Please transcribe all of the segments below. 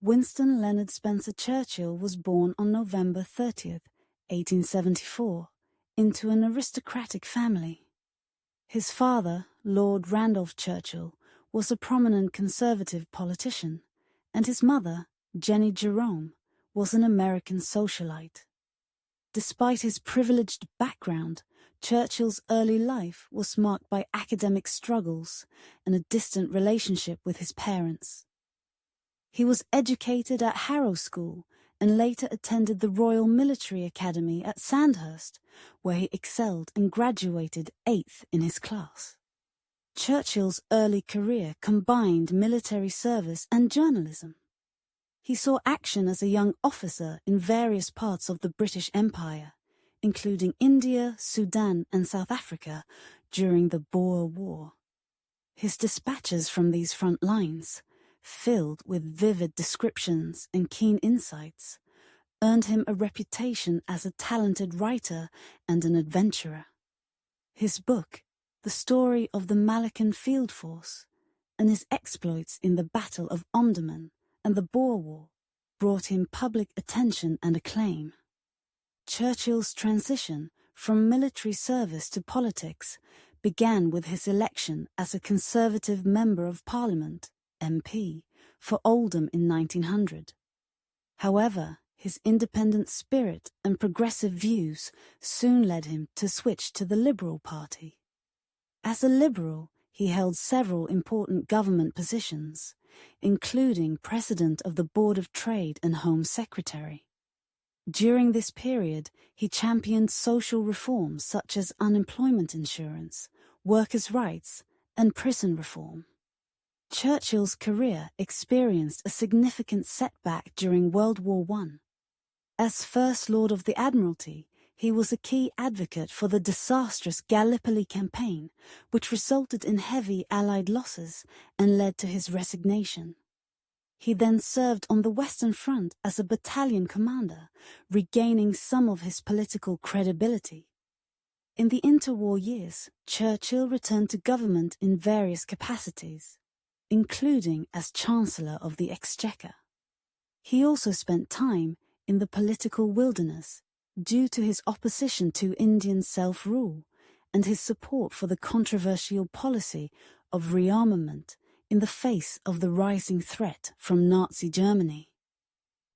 Winston Leonard Spencer Churchill was born on November 30th, 1874, into an aristocratic family. His father, Lord Randolph Churchill, was a prominent conservative politician, and his mother, Jenny Jerome, was an American socialite. Despite his privileged background, Churchill's early life was marked by academic struggles and a distant relationship with his parents. He was educated at Harrow School and later attended the Royal Military Academy at Sandhurst, where he excelled and graduated 8th in his class. Churchill's early career combined military service and journalism. He saw action as a young officer in various parts of the British Empire, including India, Sudan, and South Africa during the Boer War. His dispatches from these front lines, filled with vivid descriptions and keen insights, earned him a reputation as a talented writer and an adventurer. His book, The Story of the Malacan Field Force, and his exploits in the Battle of Omdurman and the Boer War, brought him public attention and acclaim. Churchill's transition from military service to politics began with his election as a Conservative Member of Parliament, MP, for Oldham in 1900. However, his independent spirit and progressive views soon led him to switch to the Liberal Party. As a Liberal, he held several important government positions, including President of the Board of Trade and Home Secretary. During this period, he championed social reforms such as unemployment insurance, workers' rights, and prison reform. Churchill's career experienced a significant setback during World War I. As First Lord of the Admiralty, he was a key advocate for the disastrous Gallipoli campaign, which resulted in heavy Allied losses and led to his resignation. He then served on the Western Front as a battalion commander, regaining some of his political credibility. In the interwar years, Churchill returned to government in various capacities, including as Chancellor of the Exchequer. He also spent time in the political wilderness due to his opposition to Indian self-rule and his support for the controversial policy of rearmament in the face of the rising threat from Nazi Germany.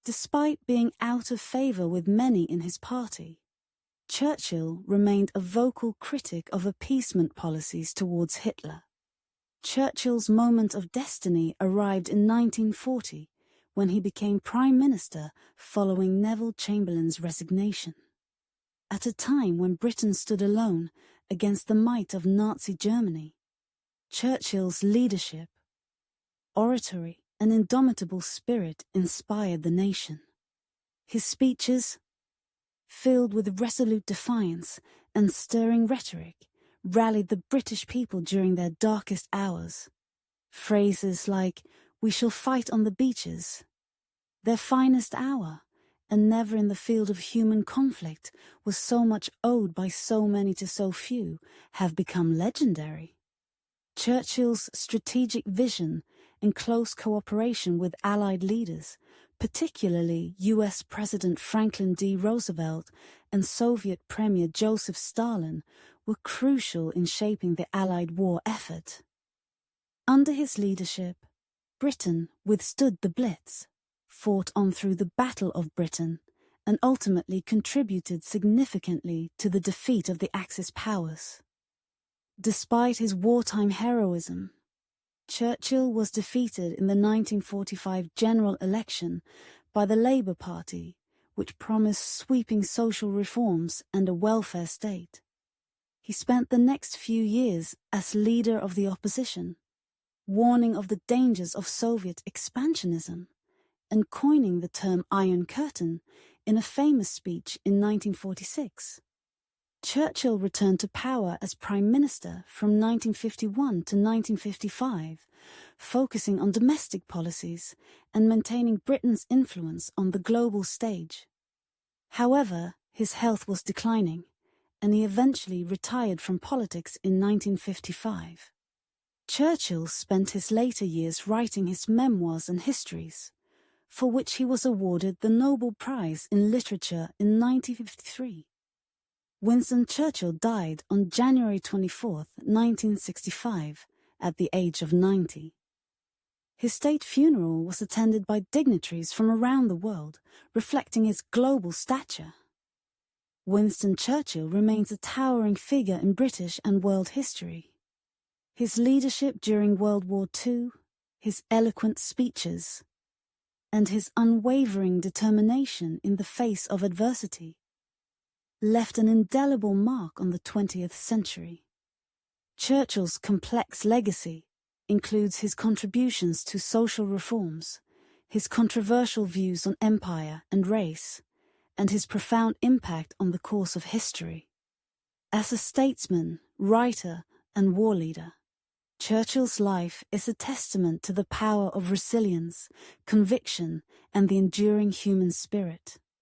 Despite being out of favour with many in his party, Churchill remained a vocal critic of appeasement policies towards Hitler. Churchill's moment of destiny arrived in 1940 when he became Prime Minister following Neville Chamberlain's resignation. At a time when Britain stood alone against the might of Nazi Germany, Churchill's leadership, oratory, and indomitable spirit inspired the nation. His speeches, filled with resolute defiance and stirring rhetoric, rallied the British people during their darkest hours. Phrases like, "We shall fight on the beaches," "their finest hour," and "never in the field of human conflict was so much owed by so many to so few," have become legendary. Churchill's strategic vision and close cooperation with Allied leaders, particularly US President Franklin D. Roosevelt and Soviet Premier Joseph Stalin, were crucial in shaping the Allied war effort. Under his leadership, Britain withstood the Blitz, fought on through the Battle of Britain, and ultimately contributed significantly to the defeat of the Axis powers. Despite his wartime heroism, Churchill was defeated in the 1945 general election by the Labour Party, which promised sweeping social reforms and a welfare state. He spent the next few years as leader of the opposition, warning of the dangers of Soviet expansionism, and coining the term Iron Curtain in a famous speech in 1946. Churchill returned to power as Prime Minister from 1951 to 1955, focusing on domestic policies and maintaining Britain's influence on the global stage. However, his health was declining, and he eventually retired from politics in 1955. Churchill spent his later years writing his memoirs and histories, for which he was awarded the Nobel Prize in Literature in 1953. Winston Churchill died on January 24, 1965, at the age of 90. His state funeral was attended by dignitaries from around the world, reflecting his global stature. Winston Churchill remains a towering figure in British and world history. His leadership during World War II, his eloquent speeches, and his unwavering determination in the face of adversity left an indelible mark on the 20th century. Churchill's complex legacy includes his contributions to social reforms, his controversial views on empire and race, and his profound impact on the course of history. As a statesman, writer, and war leader, Churchill's life is a testament to the power of resilience, conviction, and the enduring human spirit.